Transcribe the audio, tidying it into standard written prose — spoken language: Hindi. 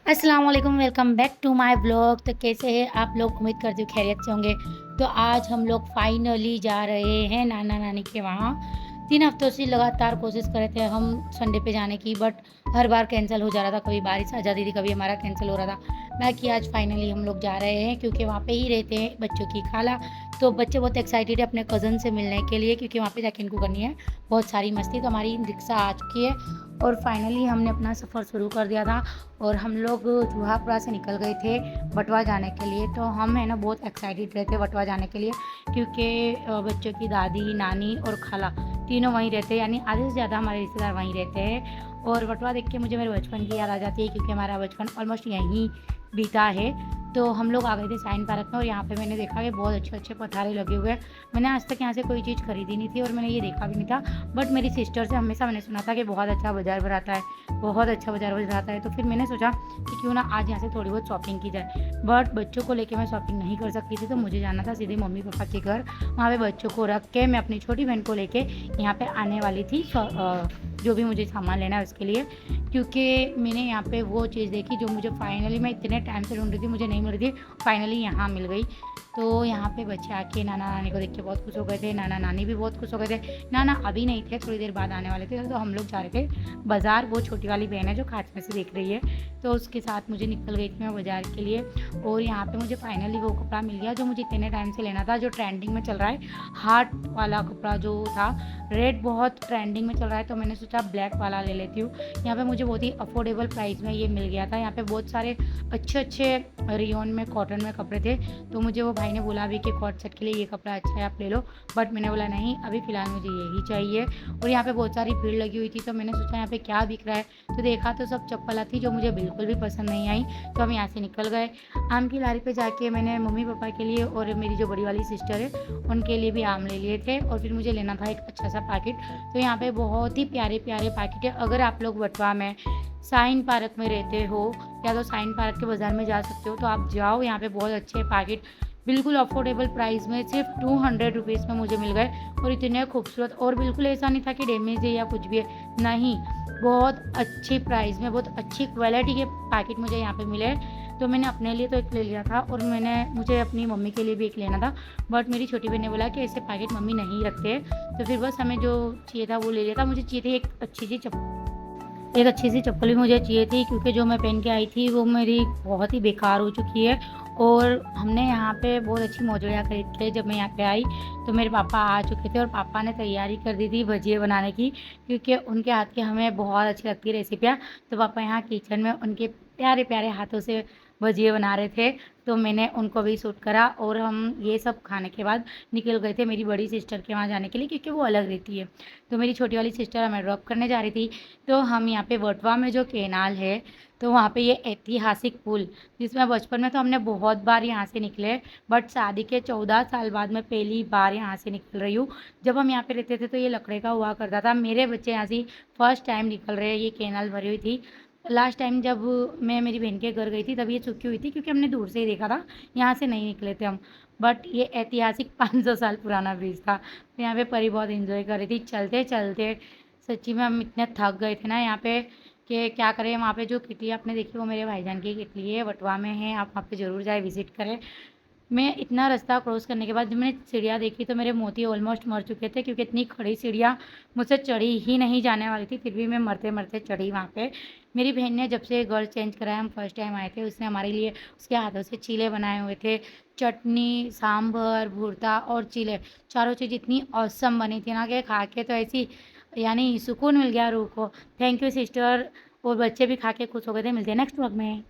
अस्सलाम वालेकुम, welcome back to my blog. तो कैसे हैं आप लोग? उम्मीद करती हूँ खैरियत से होंगे। तो आज हम लोग फाइनली जा रहे हैं नाना नानी के वहाँ। 3 हफ्तों से लगातार कोशिश कर रहे थे हम संडे पे जाने की, बट हर बार कैंसिल हो जा रहा था। कभी बारिश आ जाती थी, कभी हमारा कैंसिल हो रहा था। बाकी आज फाइनली हम लोग जा रहे हैं क्योंकि वहाँ पे ही रहते हैं बच्चों की खाला। तो बच्चे बहुत एक्साइटेड है अपने कज़न से मिलने के लिए, क्योंकि वहाँ पे जाके इनको करनी है बहुत सारी मस्ती। तो हमारी रिक्शा आ चुकी है और फाइनली हमने अपना सफ़र शुरू कर दिया था और हम लोग जुहापुरा से निकल गए थे बटवा जाने के लिए। तो हम है ना बहुत एक्साइटेड रहते बटवा जाने के लिए, क्योंकि बच्चों की दादी, नानी और खाला तीनों वहीं रहते हैं, यानी आधे से ज़्यादा हमारे रिश्तेदार वहीं रहते हैं। और बटवा देख के मुझे मेरे बचपन की याद आ जाती है, क्योंकि हमारा बचपन ऑलमोस्ट यहीं बीता है। तो हम लोग आ गए थे साइन पार्क में और यहाँ पे मैंने देखा कि बहुत अच्छे अच्छे पथारे लगे हुए हैं। मैंने आज तक यहाँ से कोई चीज़ खरीदी नहीं थी और मैंने ये देखा भी नहीं था, बट मेरी सिस्टर से हमेशा मैंने सुना था कि बहुत अच्छा बाज़ार भराता है, बहुत अच्छा बाज़ार भराता है। तो फिर मैंने सोचा कि क्यों ना आज यहाँ से थोड़ी बहुत शॉपिंग की जाए। बट बच्चों को लेके मैं शॉपिंग नहीं कर सकती थी, तो मुझे जाना था सीधे मम्मी पापा के घर। वहाँ पे बच्चों को रख के मैं अपनी छोटी बहन को लेके यहाँ पे आने वाली थी, जो भी मुझे सामान लेना है उसके लिए। क्योंकि मैंने यहाँ पे वो चीज़ देखी जो मुझे फाइनली, मैं इतने टाइम से ढूंढ रही थी, मुझे नहीं मिल रही थी, फाइनली यहाँ मिल गई। तो यहाँ पे बच्चे आके नाना नानी को देख के बहुत खुश हो गए थे, नाना नानी भी बहुत खुश हो गए थे। नाना अभी नहीं थे, थोड़ी देर बाद आने वाले थे। तो हम लोग जा रहे थे बाज़ार। वो छोटी वाली बहन है जो खाच में से देख रही है, तो उसके साथ मुझे निकल गई थी मैं बाज़ार के लिए। और यहाँ पे मुझे फाइनली वो कपड़ा मिल गया जो मुझे इतने टाइम से लेना था, जो ट्रेंडिंग में चल रहा है। हार्ट वाला कपड़ा जो था, रेड बहुत ट्रेंडिंग में चल रहा है, तो मैंने सोचा ब्लैक वाला ले लेती हूँ। यहाँ पे मुझे बहुत ही अफोर्डेबल प्राइस में ये मिल गया था। यहाँ पे बहुत सारे अच्छे अच्छे रियोन में, कॉटन में कपड़े थे। तो मुझे वो भाई ने बोला भी कि कॉट सेट के लिए ये कपड़ा अच्छा है, आप ले लो। बट मैंने बोला नहीं, अभी फ़िलहाल मुझे यही चाहिए। और यहाँ पे बहुत सारी भीड़ लगी हुई थी, तो मैंने सोचा यहाँ पे क्या बिक रहा है। तो देखा तो सब चप्पल थी जो मुझे बिल्कुल भी पसंद नहीं आई। तो हम यहाँ से निकल गए। आम की लारी पे जाके मैंने मम्मी पापा के लिए और मेरी जो बड़ी वाली सिस्टर है उनके लिए भी आम ले लिए थे। और फिर मुझे लेना था एक अच्छा सा पैकेट। तो यहाँ पे बहुत ही प्यारे प्यारे पैकेट है। अगर आप लोग बटवा में साइन पार्क में रहते हो या तो साइन पार्क के बाज़ार में जा सकते हो, तो आप जाओ। यहाँ पे बहुत अच्छे पैकेट बिल्कुल अफोर्डेबल प्राइस में सिर्फ 200 रुपीज़ में मुझे मिल गए। और इतने खूबसूरत, और बिल्कुल ऐसा नहीं था कि डैमेज है या कुछ भी है, नहीं, बहुत अच्छी प्राइस में बहुत अच्छी क्वालिटी के पैकेट मुझे यहाँ पे मिले। तो मैंने अपने लिए तो एक ले लिया था और मुझे अपनी मम्मी के लिए भी एक लेना था। बट मेरी छोटी बहन ने बोला कि ऐसे पैकेट मम्मी नहीं रखते। तो फिर बस हमें जो चाहिए था वो ले लिया था। मुझे चाहिए थी एक अच्छी सी चप्पल भी मुझे चाहिए थी, क्योंकि जो मैं पहन के आई थी वो मेरी बहुत ही बेकार हो चुकी है। और हमने यहाँ पे बहुत अच्छी मोजड़ियाँ खरीद के जब मैं यहाँ पे आई, तो मेरे पापा आ चुके थे और पापा ने तैयारी कर दी थी भजिए बनाने की, क्योंकि उनके हाथ की हमें बहुत अच्छी लगती है रेसिपियाँ। तो पापा यहाँ किचन में उनके प्यारे प्यारे हाथों से भजिए बना रहे थे। तो मैंने उनको भी सूट करा और हम ये सब खाने के बाद निकल गए थे मेरी बड़ी सिस्टर के वहाँ जाने के लिए, क्योंकि वो अलग रहती है। तो मेरी छोटी वाली सिस्टर हमें ड्रॉप करने जा रही थी। तो हम यहाँ पे वटवा में जो कैनाल है, तो वहाँ पे ये ऐतिहासिक पुल, जिसमें बचपन में तो हमने बहुत बार यहाँ से निकले, बट शादी के 14 साल बाद मैं पहली बार यहाँ से निकल रही हूँ। जब हम यहाँ पे रहते थे तो ये लकड़े का हुआ करता था। मेरे बच्चे यहाँ से फर्स्ट टाइम निकल रहे हैं। ये कैनाल भरी हुई थी। लास्ट टाइम जब मैं मेरी बहन के घर गई थी तब ये सूखी हुई थी, क्योंकि हमने दूर से ही देखा था, यहाँ से नहीं निकले थे हम। बट ये ऐतिहासिक 500 साल पुराना ब्रिज था। तो यहाँ पे परी बहुत इंजॉय कर रही थी चलते चलते। सच्ची में हम इतने थक गए थे ना यहाँ पे कि क्या करें। वहाँ पे जो किटली आपने देखी वो मेरे भाईजान की किटली है, वटवा में है। आप वहाँ पे ज़रूर जाए, विज़िट करें। मैं इतना रास्ता क्रॉस करने के बाद जब मैंने सीढ़ियाँ देखी तो मेरे मोती ऑलमोस्ट मर चुके थे, क्योंकि इतनी खड़ी सीढ़ियाँ मुझसे चढ़ी ही नहीं जाने वाली थी। फिर भी मैं मरते मरते चढ़ी वहाँ पे। मेरी बहन ने जब से घर चेंज कराया, हम फर्स्ट टाइम आए थे, उसने हमारे लिए उसके हाथों से चीले बनाए हुए थे। चटनी, सांभर, भुर्ता और चीले, चारों चीज़ इतनी ऑसम बनी थी ना कि खा के तो ऐसी, यानी सुकून मिल गया रूह को। Thank you sister. और बच्चे भी खा के खुश हो गए थे। मिलते हैं नेक्स्ट व्लॉग में।